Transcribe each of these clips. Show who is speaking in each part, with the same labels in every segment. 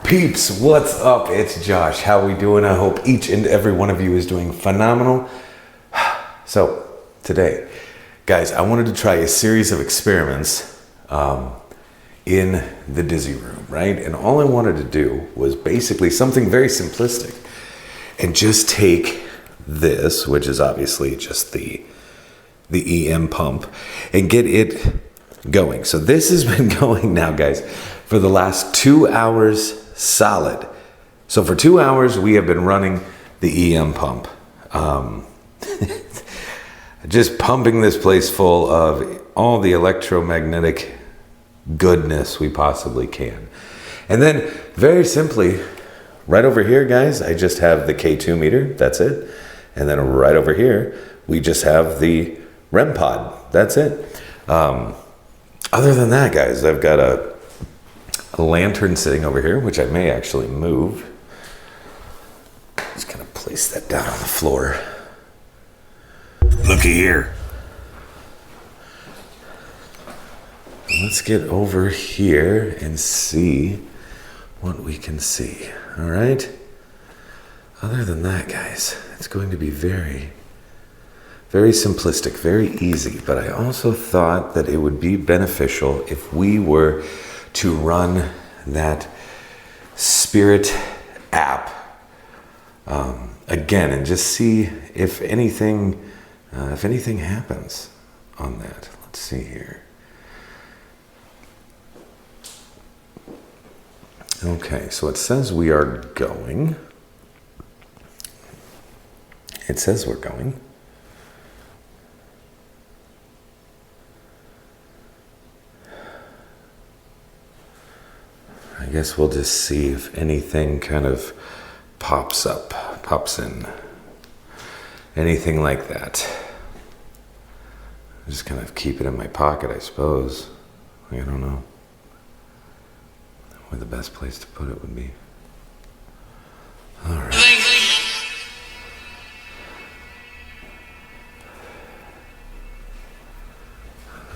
Speaker 1: Peeps, what's up? It's Josh. How we doing? I hope each and every one of you is doing phenomenal. So, today, guys, I wanted to try a series of experiments in the dizzy room, right? And all I wanted to do was basically something very simplistic and just take this, which is obviously just the EM pump, and get it going. So this has been going now, guys, for the last 2 hours solid. So for 2 hours, we have been running the EM pump. Just pumping this place full of all the electromagnetic goodness we possibly can. And then very simply, right over here, guys, I just have the K2 meter. That's it. And then right over here, we just have the REM pod. That's it. Other than that, guys, I've got a lantern sitting over here, which I may actually move. Just gonna place that down on the floor. Looky here. Let's get over here and see what we can see. All right. Other than that, guys, it's going to be very, very simplistic, very easy. But I also thought that it would be beneficial if we were to run that Spirit app again and just see if anything happens on that. Let's see here. Okay, so it says we are going. It says we're going. I guess we'll just see if anything kind of pops in. Anything like that. Just kind of keep it in my pocket, I suppose. I don't know where the best place to put it would be. All right.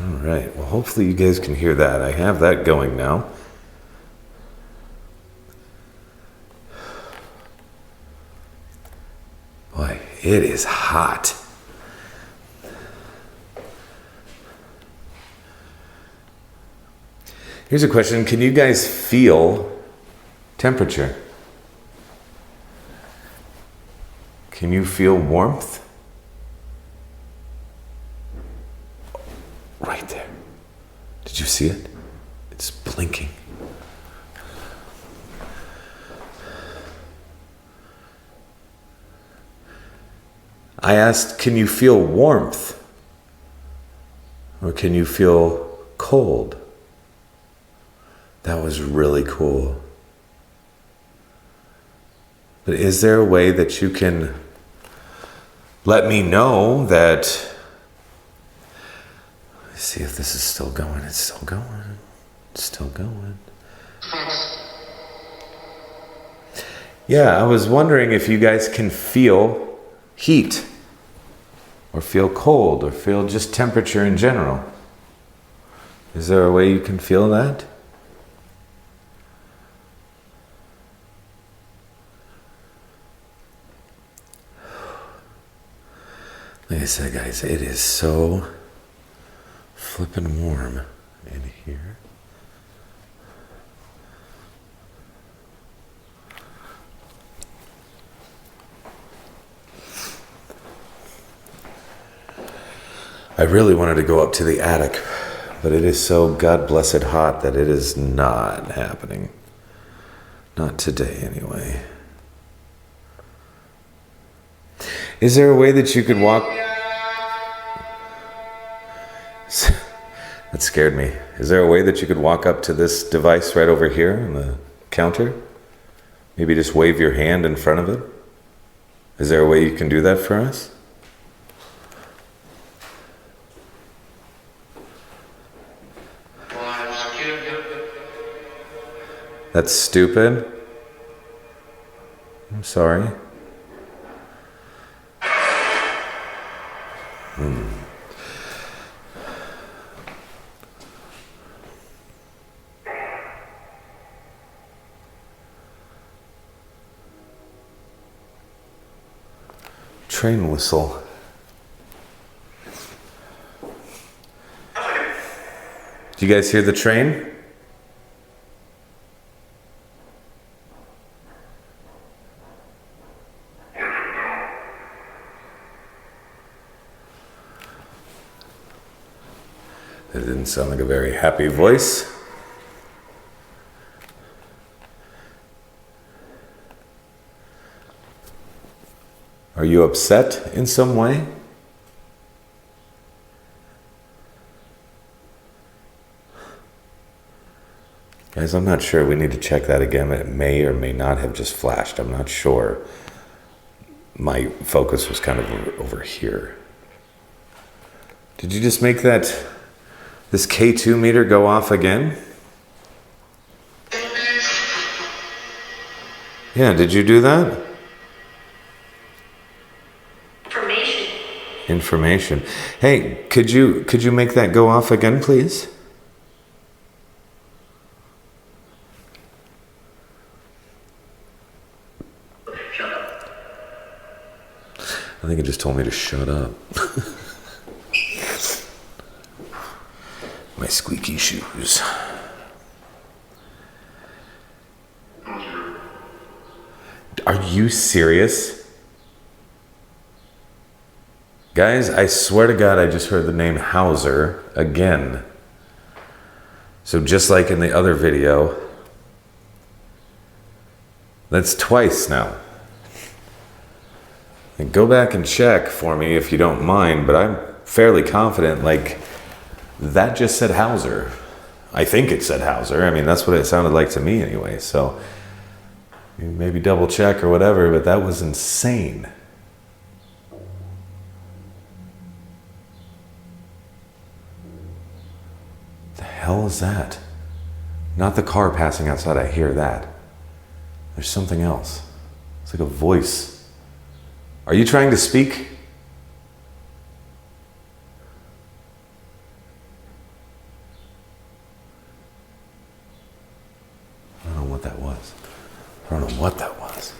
Speaker 1: All right. Well, hopefully you guys can hear that. I have that going now. Boy, it is hot. Here's a question. Can you guys feel temperature? Can you feel warmth? Right there. Did you see it? It's blinking. I asked, can you feel warmth? Or can you feel cold? That was really cool. But is there a way that you can let me know that... Let's see if this is still going. It's still going. It's still going. Yeah, I was wondering if you guys can feel heat, or feel cold, or feel just temperature in general. Is there a way you can feel that? Like I said, guys, it is so flippin' warm in here. I really wanted to go up to the attic, but it is so God blessed hot that it is not happening. Not today, anyway. Is there a way that you could walk... That scared me. Is there a way that you could walk up to this device right over here on the counter? Maybe just wave your hand in front of it? Is there a way you can do that for us? That's stupid. I'm sorry. train whistle. Do you guys hear the train? That didn't sound like a very happy voice. Are you upset in some way? Guys, I'm not sure. We need to check that again. It may or may not have just flashed. I'm not sure. My focus was kind of over here. Did you just make this K2 meter go off again? Yeah, did you do that? Information. Hey, could you make that go off again, please?
Speaker 2: Shut up.
Speaker 1: I think it just told me to shut up. My squeaky shoes. Are you serious? Guys, I swear to God, I just heard the name Hauser again. So just like in the other video, that's twice now. And go back and check for me if you don't mind, but I'm fairly confident, like, that just said Hauser. I think it said Hauser. I mean, that's what it sounded like to me anyway, so maybe double check or whatever, but that was insane. The hell is that? Not the car passing outside, I hear that. There's something else. It's like a voice. Are you trying to speak? I don't know what that was. I don't know what that was.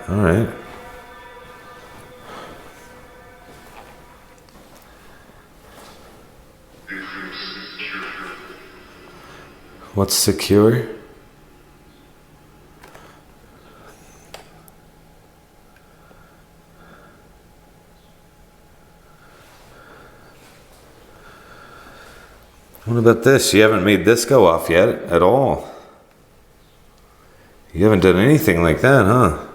Speaker 1: All right. What's secure? What about this? You haven't made this go off yet at all. You haven't done anything like that, huh?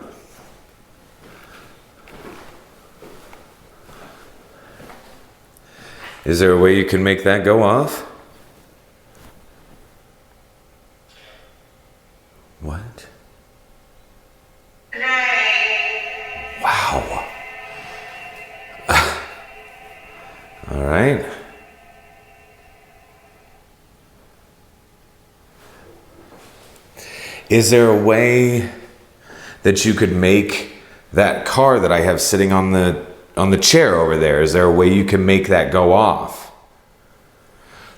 Speaker 1: Is there a way you can make that go off? What? Wow. All right. Is there a way that you could make that car that I have sitting on the chair over there? Is there a way you can make that go off?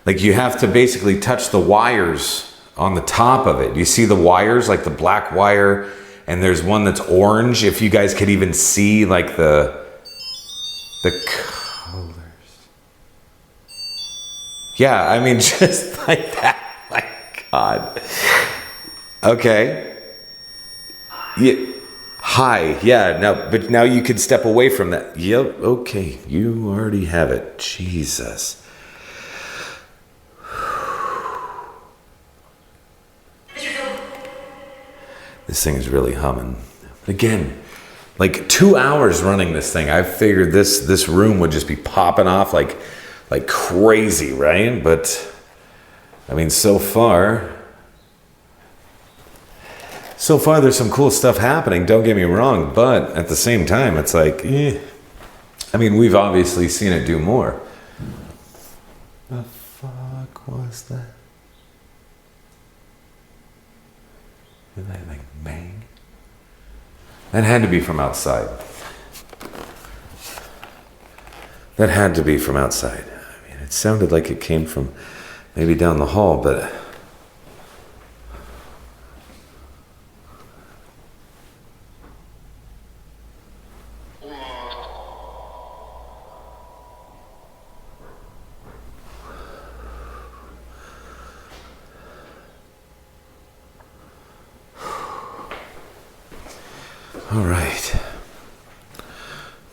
Speaker 1: Like, you have to basically touch the wires on the top of it. You see the wires, like the black wire, and there's one that's orange. If you guys could even see like the colors. Yeah, I mean, just like that. My God. Okay. Yeah. Hi. Yeah. Now, but now you can step away from that. Yep. Okay. You already have it. Jesus. This thing is really humming. Again, like 2 hours running this thing. I figured this room would just be popping off like crazy, right? But I mean, so far there's some cool stuff happening, don't get me wrong, but at the same time, it's like, I mean, we've obviously seen it do more. The fuck was that? Did that like bang? That had to be from outside. That had to be from outside. I mean, it sounded like it came from maybe down the hall, but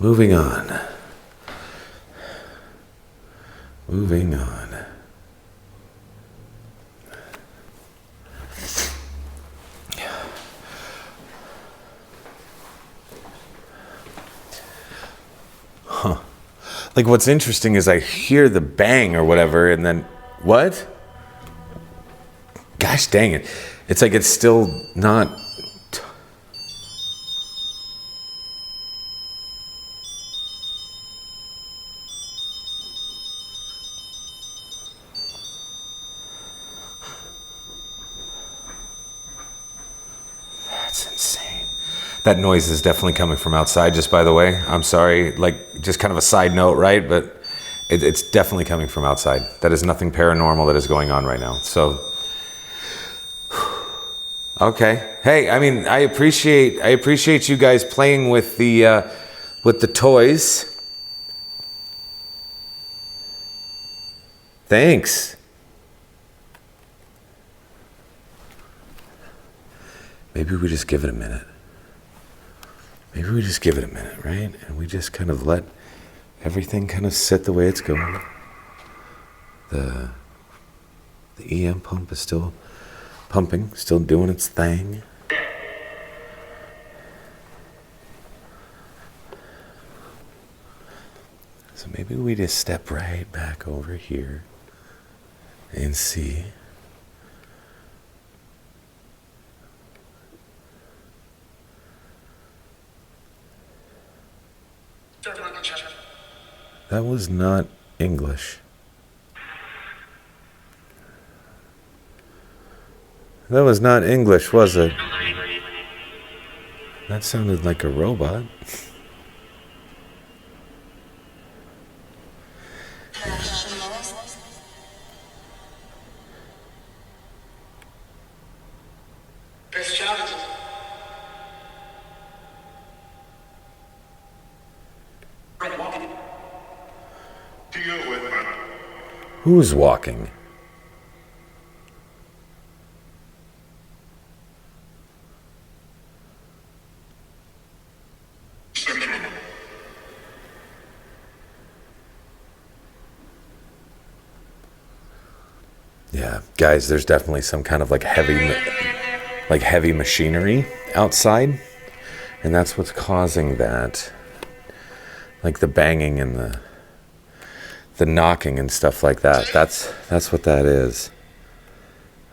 Speaker 1: Moving on. Moving on. Huh. Like what's interesting is I hear the bang or whatever and then, what? Gosh dang it. It's like it's still not... That's insane. That noise is definitely coming from outside, just by the way. I'm sorry, like, just kind of a side note, right? But it's definitely coming from outside. That is nothing paranormal that is going on right now. So, okay. Hey, I mean, I appreciate you guys playing with the toys. Thanks. Maybe we just give it a minute. Maybe we just give it a minute, right? And we just kind of let everything kind of sit the way it's going. The EM pump is still pumping, still doing its thing. So maybe we just step right back over here and see. That was not English. That was not English, was it? That sounded like a robot. Who's walking? Yeah, guys, there's definitely some kind of like heavy machinery outside, and that's what's causing that. Like the banging and the knocking and stuff like that. That's what that is.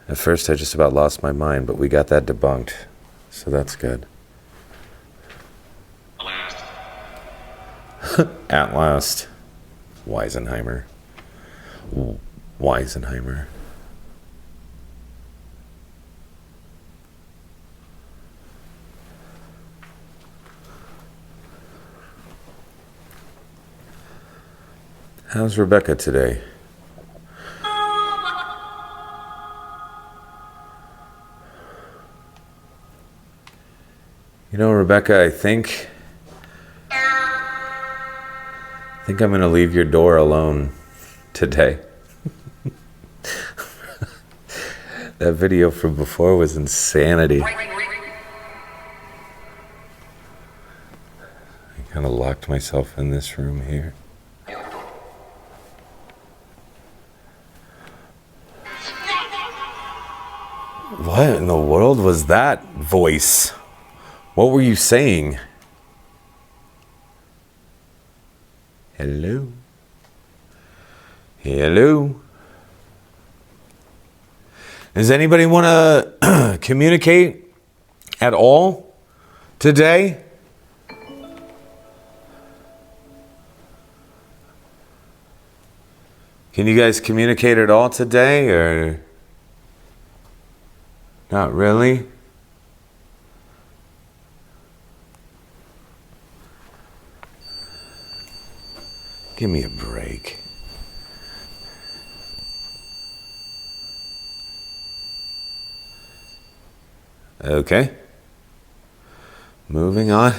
Speaker 1: At first I just about lost my mind, but we got that debunked. So that's good. At last. Weisenheimer. Weisenheimer. How's Rebecca today? You know, Rebecca, I think I'm going to leave your door alone today. That video from before was insanity. I kind of locked myself in this room here. What in the world was that voice? What were you saying? Hello? Hello? Does anybody want to communicate at all today? Can you guys communicate at all today, or not really? Give me a break. Okay. Moving on.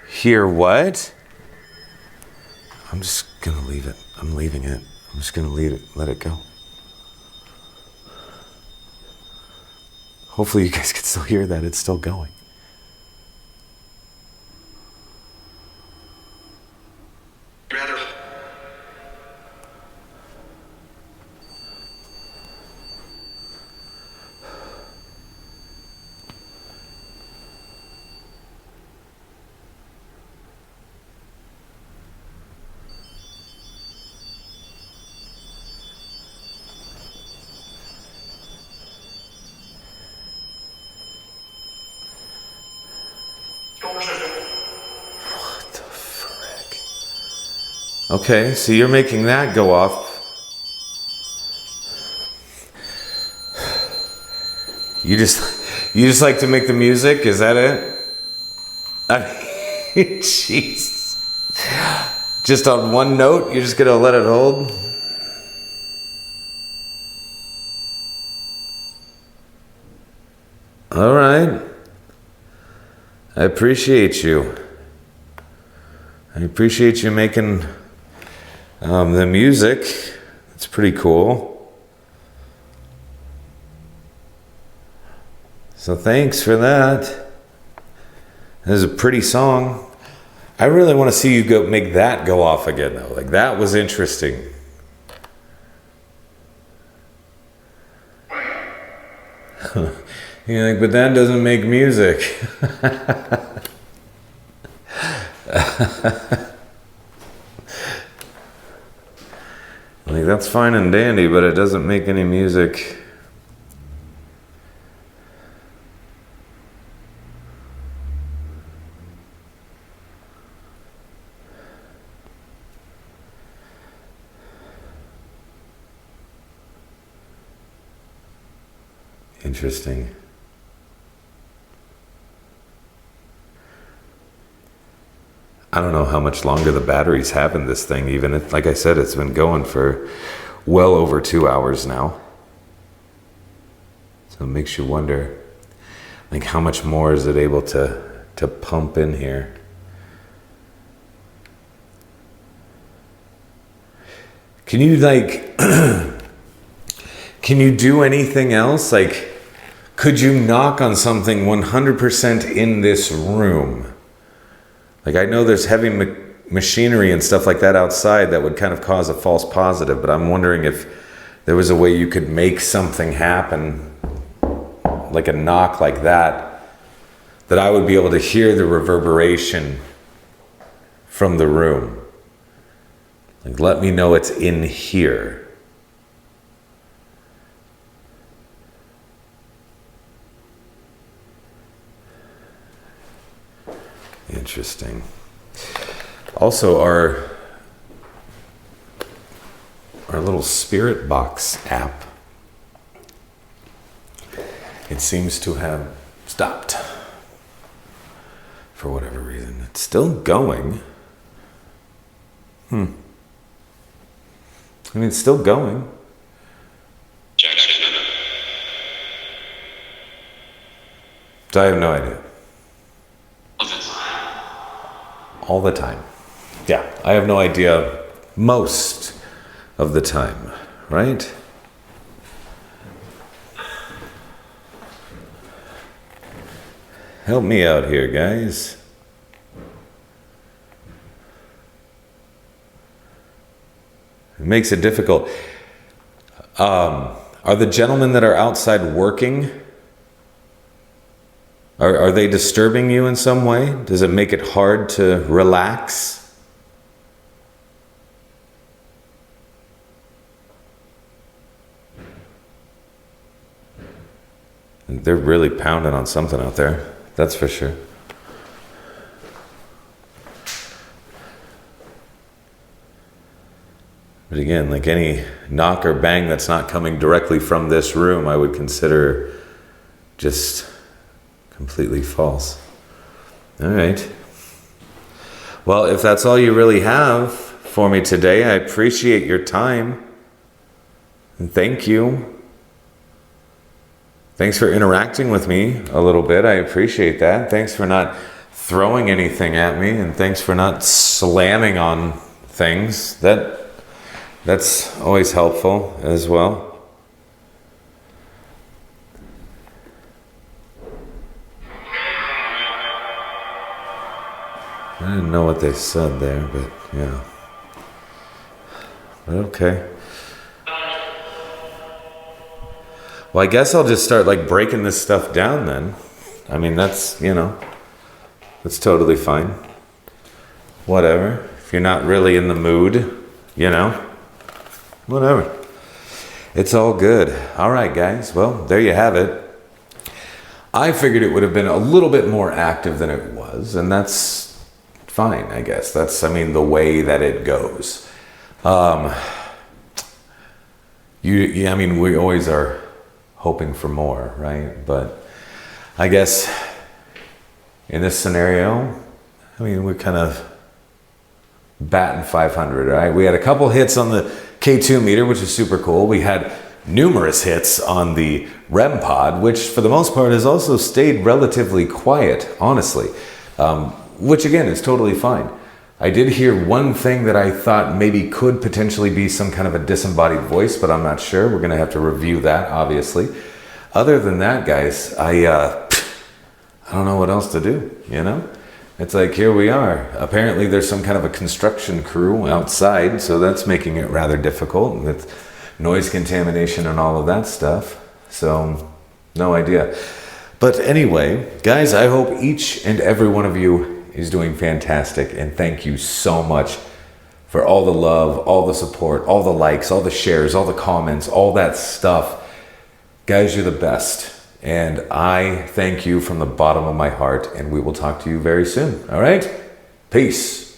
Speaker 1: Hear what? I'm just gonna leave it. I'm leaving it. I'm just gonna leave it. Let it go. Hopefully you guys can still hear that. It's still going.
Speaker 2: Rather.
Speaker 1: What the frick? Okay, so you're making that go off. You just like to make the music? Is that it? I mean, jeez. Just on one note, you're just gonna let it hold? All right. I appreciate you. I appreciate you making the music. It's pretty cool. So thanks for that. That was a pretty song. I really want to see you go make that go off again though. Like that was interesting. You're like, but that doesn't make music. Like that's fine and dandy, but it doesn't make any music. Interesting. I don't know how much longer the batteries have in this thing even. Like I said, it's been going for well over 2 hours now. So it makes you wonder, like how much more is it able to pump in here? Can you like, can you do anything else? Like, could you knock on something 100% in this room? Like I know there's heavy machinery and stuff like that outside that would kind of cause a false positive, but I'm wondering if there was a way you could make something happen, like a knock like that I would be able to hear the reverberation from the room. Like let me know it's in here. Interesting. Also, our little spirit box app, it seems to have stopped for whatever reason. It's still going. I mean, it's still going. So I have no idea. All the time. Yeah, I have no idea most of the time, right? Help me out here, guys. It makes it difficult. Are the gentlemen that are outside working? Are they disturbing you in some way? Does it make it hard to relax? They're really pounding on something out there, that's for sure. But again, like any knock or bang that's not coming directly from this room, I would consider just completely false. All right. Well, if that's all you really have for me today, I appreciate your time. And thank you. Thanks for interacting with me a little bit. I appreciate that. Thanks for not throwing anything at me, and thanks for not slamming on things. That's always helpful as well. I didn't know what they said there, but yeah. But okay. Well, I guess I'll just start like breaking this stuff down then. I mean, that's, that's totally fine. Whatever. If you're not really in the mood, whatever. It's all good. All right, guys. Well, there you have it. I figured it would have been a little bit more active than it was, and that's fine, I guess. That's, the way that it goes. We always are hoping for more, right? But I guess in this scenario, we're kind of batting 500, right? We had a couple hits on the K2 meter, which is super cool. We had numerous hits on the REM pod, which for the most part has also stayed relatively quiet, honestly, which again is totally fine. I did hear one thing that I thought maybe could potentially be some kind of a disembodied voice, but I'm not sure. We're going to have to review that, obviously. Other than that, guys, I don't know what else to do, It's like, here we are. Apparently there's some kind of a construction crew outside, so that's making it rather difficult with noise contamination and all of that stuff. So, no idea. But anyway, guys, I hope each and every one of you is doing fantastic, and thank you so much for all the love, all the support, all the likes, all the shares, all the comments, all that stuff. Guys, you're the best, and I thank you from the bottom of my heart, and we will talk to you very soon. All right? Peace.